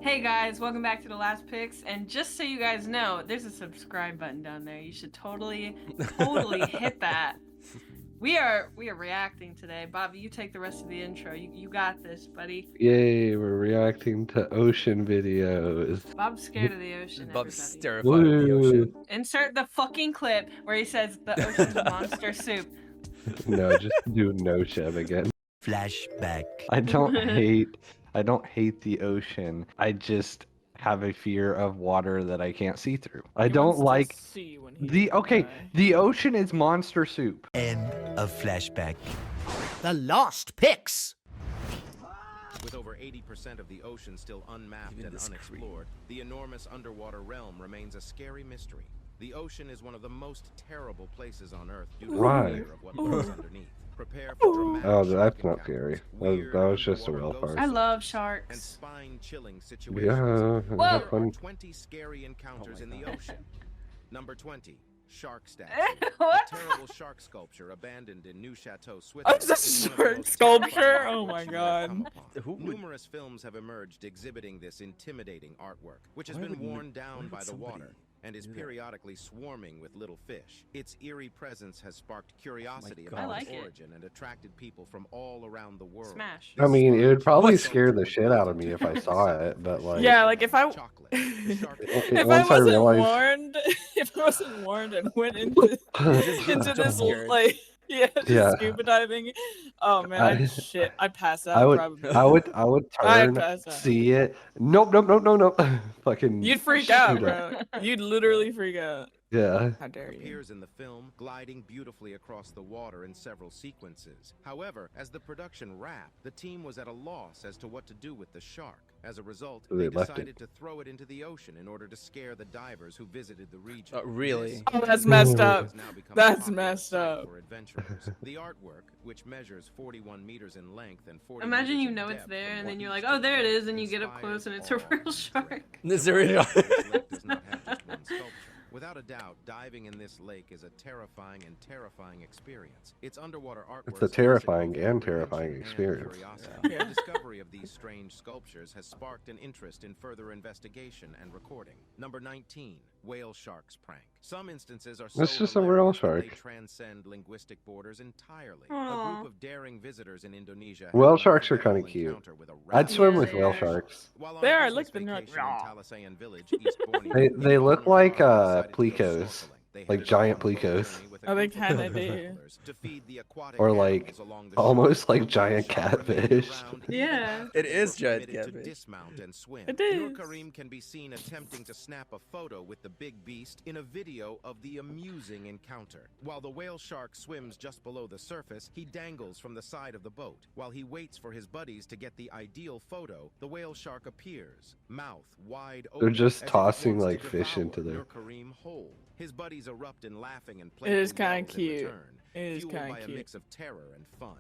Hey guys, welcome back to the last picks. And just so you guys know, there's a subscribe button down there. You should totally hit that. We are reacting today. Bobby, you take the rest of the intro. You got this, buddy. Yay, we're reacting to ocean videos. Bob's scared of the ocean, Bob's everybody. terrified of the Woo! ocean. Insert the fucking clip where he says the ocean's monster soup. No, just do no Chev again. Flashback. I don't hate the ocean. I just have a fear of water that I can't see through. I don't like the ocean is monster soup. End of flashback. The Lost Picks. With over 80% of the ocean still unmapped Even and this unexplored, the enormous underwater realm remains a scary mystery. The ocean is one of the most terrible places on Earth due to the Why? fear of what lurks underneath. Prepare for dramatic Oh, shark that's not encounters, scary. weird That was just a underwater whale ghost fart. I love sightings, sharks. and spine-chilling situations. Yeah, Whoa. have There fun. are 20 scary encounters in the ocean. Number 20. Shark statue. What? A terrible shark sculpture abandoned in New Chateau, Oh, Switzerland. it's a is one of the shark most sculpture? terrifying Oh my objects you may God. come upon. Who would- Numerous films have emerged exhibiting this intimidating artwork, which has Why been would worn why down would by the somebody water and is do that? periodically swarming with little fish. Its eerie presence has sparked curiosity God. about I like its it. origin and attracted people from all around the world. Smash. I mean, it would probably This scare the sculpture shit was out of built me in if I saw it, but like, Yeah, like if I Chocolate. The shark if I once I wasn't realized- warned, if I wasn't warned and went into into this scared. like just Yeah. scuba diving, oh man, I'd pass out. I would, probably. I would I'd turn, pass out. see it. Nope. Fucking. You'd freak out, shoot it. bro. You'd literally freak out. Yeah. How dare you? appears in the film, gliding beautifully across the water in several sequences. However, as the production wrapped, the team was at a loss as to what to do with the shark. As a result, So they they left it. decided to throw it into the ocean in order to scare the divers who visited the region. Really? This Oh, that's video messed up. has now become a That's popular messed site up. for adventurers. The artwork, which measures 41 meters in length and 40 Imagine meters you in know it's depth there, from and then what you're like, used to oh, there it be, is, and you get up inspires close, and it's a awe real and shark. dread. This The is real. wonder of this lake does not have just one sculpture. Without a doubt, diving in this lake is a terrifying experience. Its underwater artwork It's a terrifying and terrifying experience. Yeah. The discovery of these strange sculptures has sparked an interest in further investigation and recording. Number 19, whale sharks prank. Some instances are so That's just a hilarious whale that shark. they transcend linguistic borders entirely. A Aw. group of daring visitors in Indonesia had Whale an sharks are unforgettable kinda cute. encounter with a I'd swim Yeah, with they whale are. sharks. While on They a are, business look, they're not vacation in raw. Talasayan Village, East Borneo, They the look owner like decided to go plecos. snorkeling. They Like headed giant on a boat plecos. journey with a Oh, they group of kinda local do. travelers to feed the aquatic Or like animals along the almost shore. like giant The shark remained catfish. around Yeah. even It after is they were giant permitted to catfish. dismount and swim. It Nur is. Karim can be seen attempting to snap a photo with the big beast in a video of the amusing encounter. While the whale shark swims just below the surface, he dangles from the side of the boat. While he waits for his buddies to get the ideal photo, the whale shark appears, mouth wide open. They're just as if it tossing, wants to like, fish devour into there. Nur Karim whole. His buddies erupt in laughing and It is playful kinda yells in cute. return, It is fueled kinda by a cute. mix of terror and fun.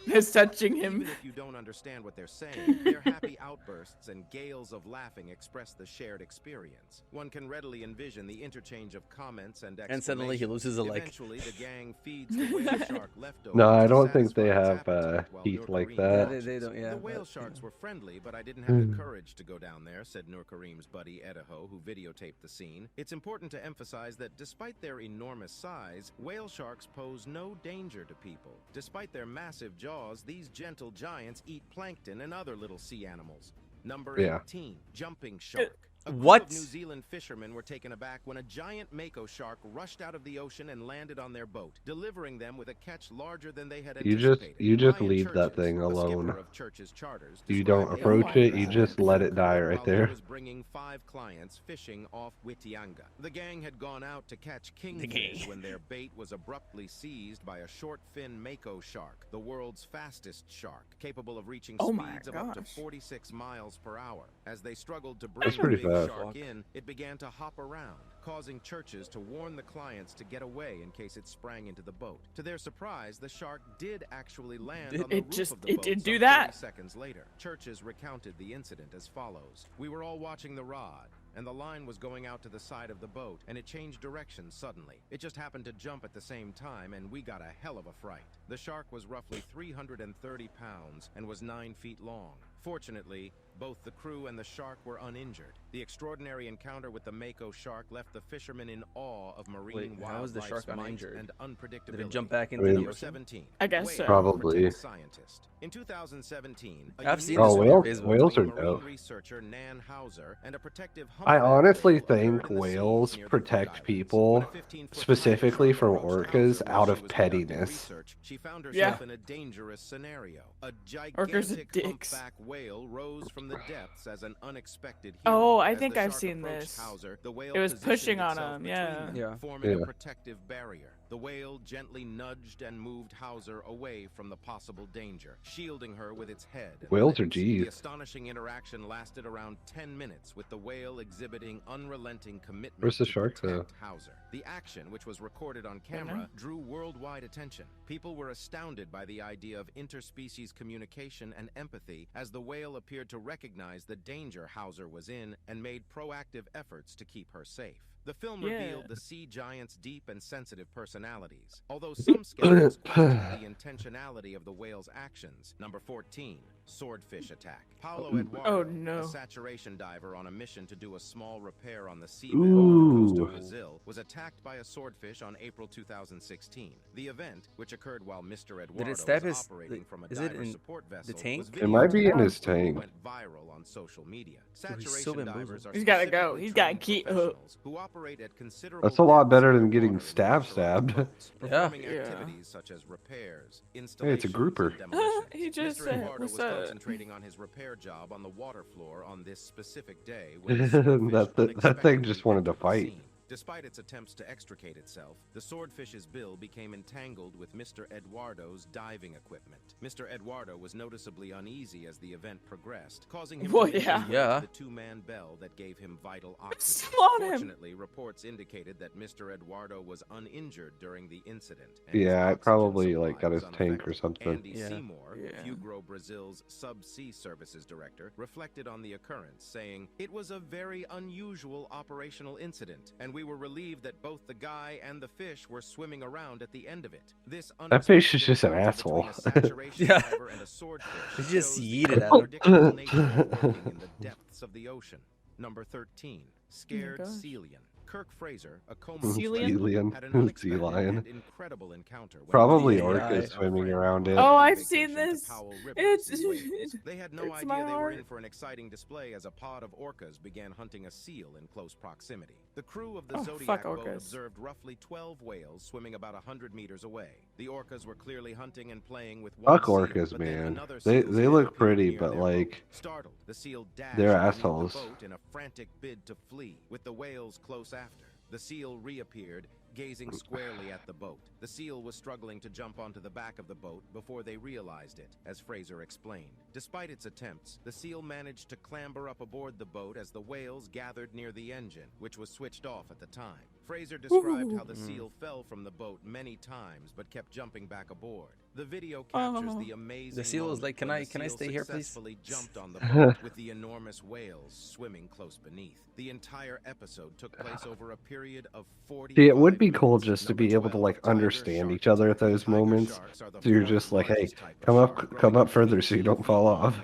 It's touching him. Even if you don't understand what they're saying, their happy outbursts and gales of laughing express the shared experience. One can readily envision the interchange of comments and And suddenly he loses a leg. Eventually, the gang feeds the whale shark leftovers. No, I to don't think they satisfy its have appetite while teeth Nur like Karim that. watches. They don't, yeah, The whale but, sharks yeah. were friendly, but I didn't have the courage to go down there, said Nur Karim's buddy Edaho, who videotaped the scene. It's important to emphasize that despite their enormous size, whale sharks pose no danger to people. Despite their massive jaws, these gentle giants eat plankton and other little sea animals. Number Yeah. 18, jumping shark. A group What? of New Zealand fishermen were taken aback when a giant mako shark rushed out of the ocean and landed on their boat, delivering them with a catch larger than they had You anticipated. just Ryan leave that Churches, thing the alone. skipper of Churches Charters, You described don't the approach my it, you God. just let it die right while he there. was bringing 5 clients fishing off Whitianga. The gang had gone out to catch kingfish gang. when their bait was abruptly seized by a short-fin mako shark, the world's fastest shark, capable of reaching Oh my speeds of up to gosh. 46 miles per hour. As they struggled to That's bring the pretty big fast. shark in, it began to hop around, causing Churches to warn the clients to get away in case it sprang into the boat. To their surprise, the shark did actually land on the It roof just- of the it boat did some do 30 that. seconds later. Churches recounted the incident as follows. We were all watching the rod, and the line was going out to the side of the boat, and it changed direction suddenly. It just happened to jump at the same time, and we got a hell of a fright. The shark was roughly 330 pounds and was 9 feet long. Fortunately, both the crew and the shark were uninjured. The extraordinary encounter with the Mako shark left the fishermen in awe of marine Wait, how was the wildlife's shark might uninjured? and unpredictability. Did it jump back into mean- the Number ocean? 17. I guess Whale so. Probably. protects scientist. In 2017, a I've seen unique this Oh, on whale- Facebook. whales are marine dope. researcher Nan Hauser and a protective I humpback honestly whale occurred think in the seas whales near the Cook protect Islands. people, When a 15-foot specifically tiger from shark approached orcas, Hauser while out she of was conducting pettiness. research, she found herself Yeah. in a dangerous scenario. A Orcas are gigantic dicks. humpback whale rose from the depths as an unexpected hero. Oh, I As think the I've shark seen approached this. Hauser, the whale It was positioned pushing on itself him, between yeah. them, Yeah. forming Yeah. a protective barrier. The whale gently nudged and moved Hauser away from the possible danger, shielding her with its head. and Whales are legs. G's. The astonishing interaction lasted around 10 minutes, with the whale exhibiting unrelenting commitment Where's the to shark, though? protect Hauser. The action, which was recorded on camera, drew worldwide attention. People were astounded by the idea of interspecies communication and empathy, as the whale appeared to recognize the danger Hauser was in and made proactive efforts to keep her safe. The film Yeah. revealed the sea giant's deep and sensitive personalities, although some skeptics questioned the intentionality of the whale's actions. Number 14, swordfish attack. Paulo Eduardo, Oh, no. a saturation diver on a mission to do a small repair on the seabed off the coast Ooh. of Brazil, was attacked by a swordfish on April 2016. The event, which occurred while Mr. Eduardo stab was his- operating from a is it diver in support vessel, tank? was It might be in videotaped his and tank. went viral on social media. he's so Saturation bamboozled. divers are He's gotta go. specifically He's gotta trained keep- professionals who operate at considerable That's a lot depths better than underwater getting in stabbed. pressurized boats, Yeah. performing Yeah. activities such as repairs, Hey, it's a installations, grouper. and demolitions. He just Mr. said, Eduardo "What's was up?" concentrating on his repair job on the water floor on this specific day when the swordfish That thing just unexpectedly wanted to entered the fight. scene. Despite its attempts to extricate itself, the swordfish's bill became entangled with Mr. Eduardo's diving equipment. Mr. Eduardo was noticeably uneasy as the event progressed, causing him Well, to yeah. injure Yeah. the two-man bell that gave him vital oxygen. Slaughter him. Fortunately, reports indicated that Mr. Eduardo was uninjured during the incident. and his Yeah, I oxygen probably supply like got was his tank or unaffected. something. Andy Yeah. Seymour, Yeah. Fugro Brazil's subsea services director, reflected on the occurrence, saying, "It was a very unusual operational incident, and we were relieved that both the guy and the fish were swimming around at the end of it. This That fish is unexpected just an encounter asshole." between a saturation Yeah. diver and a swordfish He just shows the yeeted at him. unpredictable nature of working in the depths of the ocean. Number 13, scared gosh. sea lion. Kirk Fraser, a Como Sea lion? Sea lion. had an Sea unexpected lion. and incredible encounter when Probably he and orcas a swimming friend around it. went on Oh, a I've vacation seen to this. Powell River It's- in Wales. They had no it's my idea they were in heart. for an exciting display as a pod of orcas began hunting a seal in close proximity. The crew of the Oh, Zodiac fuck boat orcas. observed roughly 12 whales swimming about 100 meters away. The orcas were clearly hunting and playing with one Fuck seal, orcas, but then man. another They seal's they head look appeared pretty, near but their like boat. Startled, the seal dashed they're underneath assholes. the boat in a frantic bid to flee, with the whales close after. The seal reappeared, gazing squarely at the boat. The seal was struggling to jump onto the back of the boat before they realized it, as Fraser explained. Despite its attempts, the seal managed to clamber up aboard the boat as the whales gathered near the engine, which was switched off at the time. Fraser described how the seal fell from the boat many times but kept jumping back aboard. The video captures the amazing The seal is moment like, "Can when I- the can I seal stay here, please?" successfully jumped on the boat with the enormous whales swimming close beneath. The entire episode took place over a period of 40. See, it would be cool just to be able to like understand each other at those moments. So you're just like, hey, come up further so you don't fall off.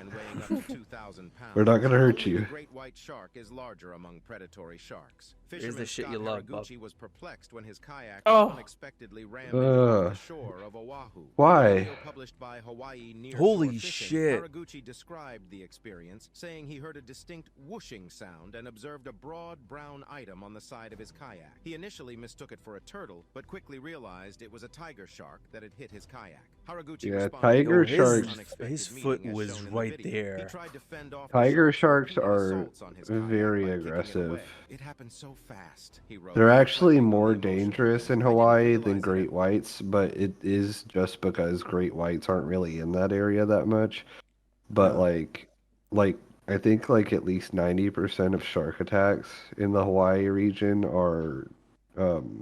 We're not gonna hurt you. The great white shark is larger among predatory sharks. Here's the Fisherman shit Scott you love, Bob. Haraguchi was perplexed when his kayak Oh. unexpectedly rammed into the Ugh. shore of Oahu. Why? In a video published by Hawaii Nearshore Holy Fishing, shit. Haraguchi described the experience, saying he heard a distinct whooshing sound and observed a broad brown item on the side of his kayak. He initially mistook it for a turtle, but quickly realized it was a tiger shark that had hit his kayak. Haraguchi Yeah, responded tiger to this sharks- unexpected his meeting foot as was shown in the right video. there. He tried to fend off the Tiger shark, sharks repeating are assaults on his kayak very by kicking it aggressive. away. It happened so fast, he wrote. They're "I actually felt more deeply emotional dangerous in and I didn't Hawaii realize than it great at whites, but it is just because great whites aren't really in that area that much. But like I think like at least 90% of shark attacks in the Hawaii region are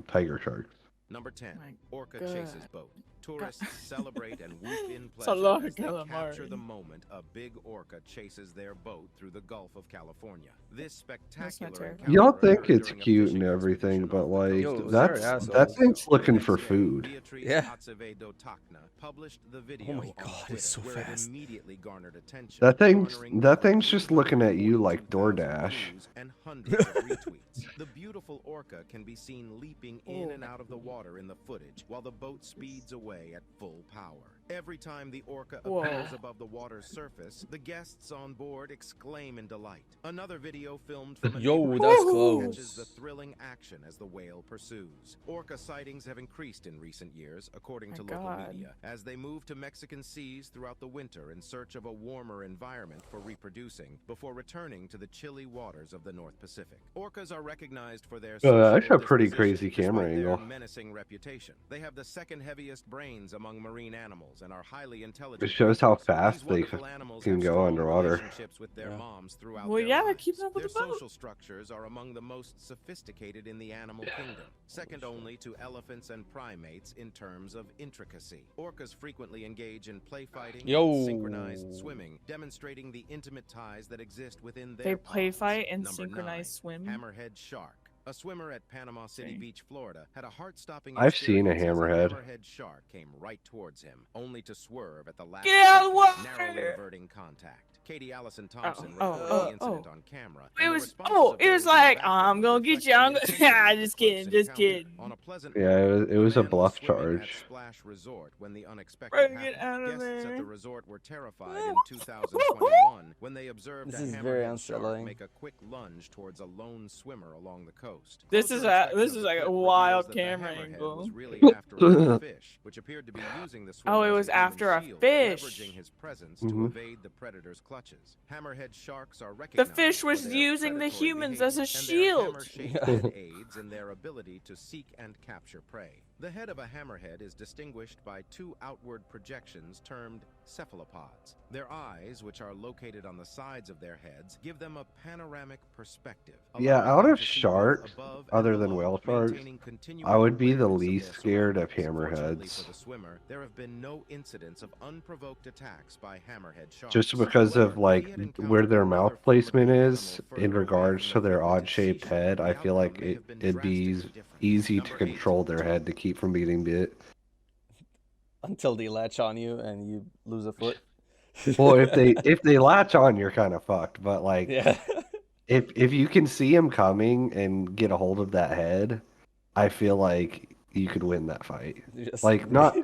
tiger sharks. Number 10, My Orca God. chases boat. Tourists celebrate and whoop in It's a lot pleasure of as they capture calamari. the moment a big orca chases their boat through the Gulf of California. This spectacular terrible. encounter Y'all think occurred it's during a cute fishing and everything, expedition but off the coast like Yo, of they're San assholes. that thing's Francisco. looking The for next day, food. Beatriz Yeah. Acevedo Tacna published the video my on God, Twitter, it's so where it fast. immediately garnered attention. That thing's garnering that over thing's just looking at you like 342,000 DoorDash. views and hundreds of retweets. The beautiful orca can be seen leaping in and out of the water in the footage while the boat speeds away at full power. Every time the orca Whoa. appears above the water's surface, the guests on board exclaim in delight. Another video filmed from a Yo, neighboring that's boat close. catches the thrilling action as the whale pursues. Orca sightings have increased in recent years, according to My local God. media, as they move to Mexican seas throughout the winter in search of a warmer environment for reproducing before returning to the chilly waters of the North Pacific. Orcas are recognized for their That's sociable a pretty disposition, crazy camera despite their angle. menacing reputation. They have the second heaviest brains among marine animals and are highly intelligent. It shows how creatures. fast These they wonderful animals can have go strong underwater. relationships with their Yeah. moms throughout Well, their yeah, lives. keep up with Their the boat. social structures are among the most sophisticated in the animal kingdom, second only to elephants and primates in terms of intricacy. Orcas frequently engage in play fighting Yo. and synchronized swimming, demonstrating the intimate ties that exist within their They play ponds. fight and Number synchronized 9, swim. Hammerhead shark. A swimmer at Panama City Okay. Beach, Florida, had a heart-stopping I've seen a experience as hammerhead. hammerhead shark came right towards him, only to swerve at the last Get out of the second, water! narrowly averting contact. Katie Allison Thompson oh, recorded oh, the incident oh. on camera. It and the was responses oh, of it was those in the like background I'm gonna get reflect you. I'm the gonna. intensity Yeah, of the just kidding, close just encounter. kidding. On a pleasant Yeah, morning, it was a man bluff swimming at charge. Splash Resort when the unexpected Bro, happened. get out of Guests at there. the resort were terrified in 2021 when they observed This a is very hammerhead shark unsettling. make a quick lunge towards a lone swimmer along the coast. This Closer is a- inspection this of is the like a clip wild reveals that the camera hammerhead angle. was really after a little fish, which appeared to be using the swimmer Oh, it as was a human after a shield, fish. leveraging his presence Mhm. to evade the predator's clutches. Hammerhead sharks are The recognized fish for was their using the predatory humans behavior, as a and their shield. hammer-shaped head aids in their ability to seek and capture prey. The head of a hammerhead is distinguished by two outward projections termed cephalopods. Their eyes, which are located on the sides of their heads, give them a panoramic perspective. Yeah, allowing out them of to see both sharks, above and other than below, whale sharks, maintaining continual I would be the awareness of least their scared of surroundings. Fortunately hammerheads. for the swimmer, there have been no incidents of unprovoked attacks by hammerhead sharks. Just because of However, like he had encountered where their another mouth form of placement animal is further in away regards from to their the protected odd-shaped seashore. head, The I feel like outcome may have been it'd be drastically different. easy to Number 8. control their head to keep from getting bit. Until they latch on you and you lose a foot. Well, if they latch on, you're kind of fucked. But like, Yeah. if you can see them coming and get a hold of that head, I feel like you could win that fight. Just Like not,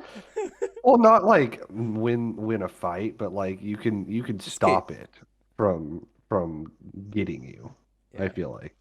well, not like win a fight, but like you can stop it from getting you. I Yeah. feel like.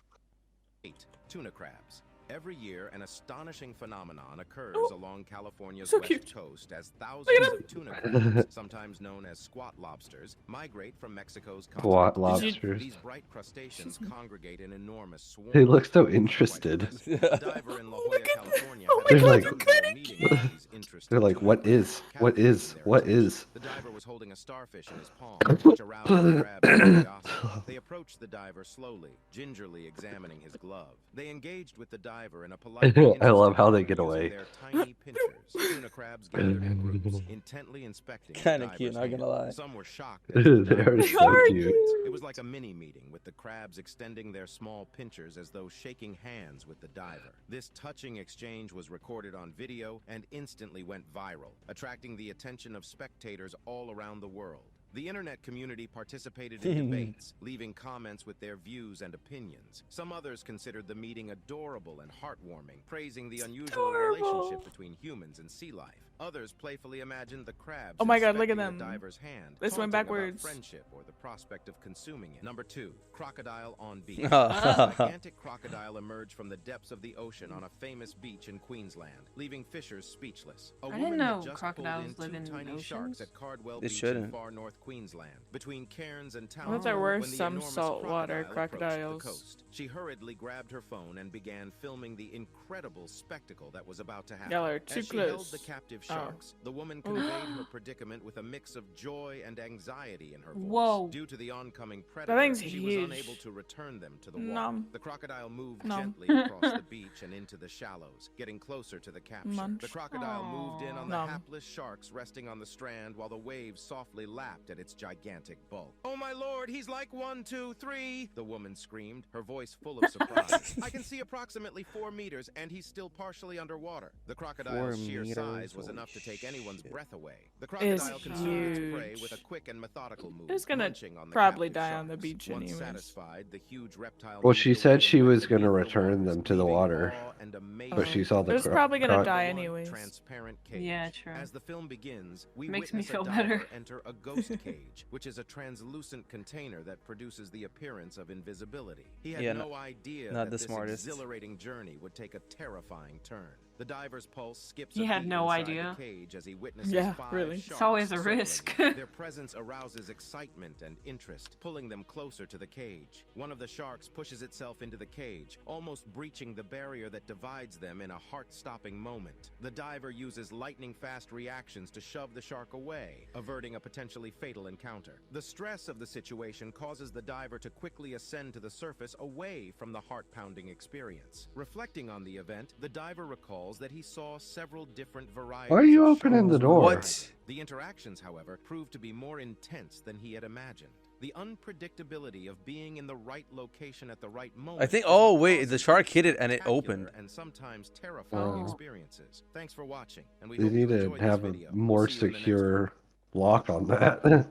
8. Tuna crabs. Every year, an astonishing phenomenon occurs Oh, along California's so west cute. coast as at thousands him. of tuna crabs, sometimes known as squat lobsters, migrate from Mexico's Squat continental shelf. lobsters. These bright crustaceans congregate in enormous swarms. They look so Quite interested. impressive. A diver in La Jolla, California, Oh had my a God, memorable look meeting with these interesting They're like, tuna what crabs, is? What captivating is? their What attention. is? The diver was holding a starfish in his palm, which aroused the crab's curiosity. They approached the diver slowly, gingerly examining his glove. They engaged with the diver in a polite, I love how they interested get manner away. using their tiny pinchers. Tuna crabs gathered in groups, intently inspecting the Kinda diver's cute, not gonna hand. lie. Some were shocked. They as the are diver They so are cute. cute. It was like a mini meeting with the crabs extending their small pinchers as though shaking hands with the diver. This touching exchange was recorded on video and instantly went viral, attracting the attention of spectators all around the world. The internet community participated in debates, leaving comments with their views and opinions. Some others considered the meeting adorable and heartwarming, praising the unusual adorable. relationship between humans and sea life. Others playfully imagined the crabs Oh my God, look at inspecting the them. diver's hand, This went taunting about backwards. friendship or the prospect of consuming it. Number 2, crocodile on beach. Ah. A gigantic crocodile emerged from the depths of the ocean on a famous beach in Queensland, leaving fishers speechless. A I didn't woman know had just crocodiles pulled in live two in tiny sharks oceans. at Cardwell They Beach in shouldn't. far north Queensland, between cairns and I towns. thought there were when the some enormous saltwater crocodile approached the crocodiles. coast. She hurriedly grabbed her phone and began filming the incredible spectacle that was about to happen. Y'all are too As she held close. the captive sharks, the woman conveyed her predicament with a mix of joy and anxiety in her voice. Whoa. Due to the oncoming That predator, thing's she was huge. unable to return them to the water. Nom. The crocodile moved Nom. gently across the beach and into the shallows, getting closer to the capture. Munch. The crocodile moved in on the Nom. hapless sharks resting on the strand while the waves softly lapped at its gigantic bulk. "Oh my lord, he's like 1, 2, 3!" the woman screamed, her voice full of surprise. "I can see approximately 4 meters, and he's still partially underwater." The crocodile's 4 sheer meters, size was holy enough to take anyone's shit. breath away. The crocodile consumed its prey huge. with a quick and methodical move, It's gonna munching on the probably captive die on the sharks. beach Once anyways. satisfied, the huge reptile Well, moved she away said and she went was gonna beneath the return waters, them to the leaving water. awe and amazement But she saw the It was cro- probably gonna cro- die one anyways. transparent cage. Yeah, true. As the film begins, we Makes me witness feel a diver better. enter a ghost cage, which is a translucent container that produces the appearance of invisibility. He had Yeah, no idea not that the this smartest. exhilarating journey would take a terrifying turn. The diver's pulse skips He a had beat no inside idea. The cage as he witnesses Yeah, 5 really. It's sharks always a circling risk. him. Their presence arouses excitement and interest, pulling them closer to the cage. One of the sharks pushes itself into the cage, almost breaching the barrier that divides them in a heart-stopping moment. The diver uses lightning-fast reactions to shove the shark away, averting a potentially fatal encounter. The stress of the situation causes the diver to quickly ascend to the surface away from the heart-pounding experience. Reflecting on the event, the diver recalls that he saw several different varieties. Why are you of opening sharks the door? while What? diving. The interactions, however, proved to be more intense than he had imagined. The unpredictability of being in the right location at the right moment. I think. is Oh what wait, causes the shark these hit it and it spectacular opened. and sometimes terrifying Oh. experiences. Thanks for watching, and we They hope need you to enjoyed this have a video. more We'll see you in the next one. secure lock on that.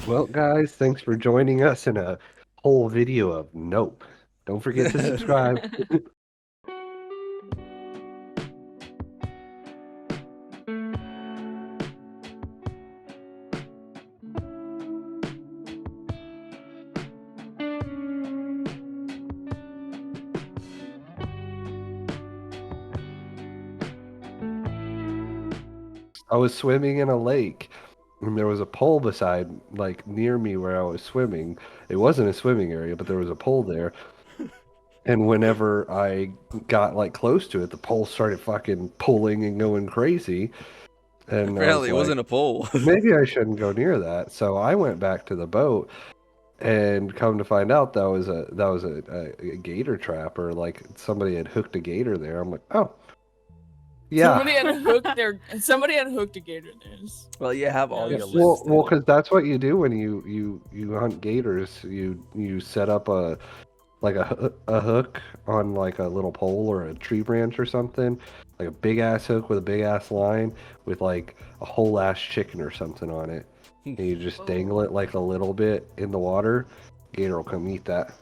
Well, guys, thanks for joining us in a whole video of Nope. Don't forget to subscribe. I was swimming in a lake, and there was a pole beside, like, near me where I was swimming. It wasn't a swimming area, but there was a pole there. And whenever I got, like, close to it, the pole started fucking pulling and going crazy. And I Apparently, it was wasn't a pole. like, maybe I shouldn't go near that. So I went back to the boat, and come to find out that was a gator trap, or like somebody had hooked a gator there. I'm like, oh, yeah. Somebody had hooked a gator there. Well, you have all Yeah, your Well, lists. well, because that's what you do when you hunt gators. You set up a hook on like a little pole or a tree branch or something, like a big ass hook with a big ass line with like a whole ass chicken or something on it, and you just dangle it like a little bit in the water. Gator will come eat that.